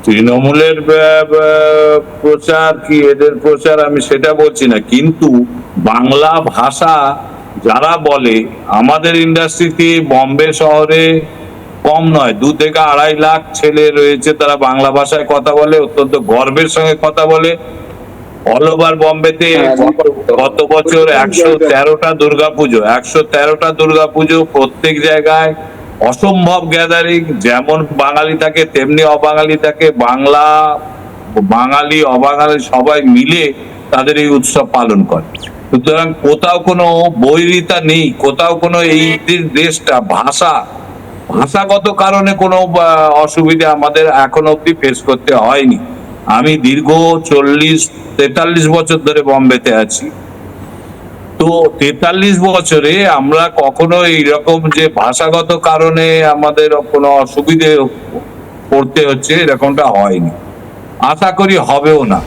তৃণমূলের প্রচার কি এদের প্রচার আমি সেটা বলছি না, কিন্তু বাংলা ভাষা যারা বলে আমাদের ইন্ডাস্ট্রিতে বম্বে শহরে কম নয়, 2 থেকে 2.5 লাখ ছেলে রয়েছে, তারা বাংলা ভাষায় কথা বলে, অত্যন্ত গর্বের সঙ্গে কথা বলে। অল ওভার বম্বেতে গত বছর 113টা দুর্গাপুজো, 113টা দুর্গাপুজো, প্রত্যেক জায়গায় অসম্ভব গ্যাদারিং। যেমন বাঙালি থাকে তেমনি অবাঙালি থাকে, বাঙালি অবাঙালি সবাই মিলে তাদের এই উৎসব পালন করে। সুতরাং কোথাও কোনো বৈরিতা নেই, কোথাও কোনো এই দেশটা ভাষাগত কারণে কোনো অসুবিধা আমাদের এখনো অব্দি ফেস করতে হয়নি। আমি দীর্ঘ 43 বছর ধরে বম্বেতে আছি, তো 43 বছরে আমরা কখনো এইরকম যে ভাষাগত কারণে আমাদের কোনো অসুবিধে পড়তে হচ্ছে এরকমটা হয়নি, আশা করি হবেও না।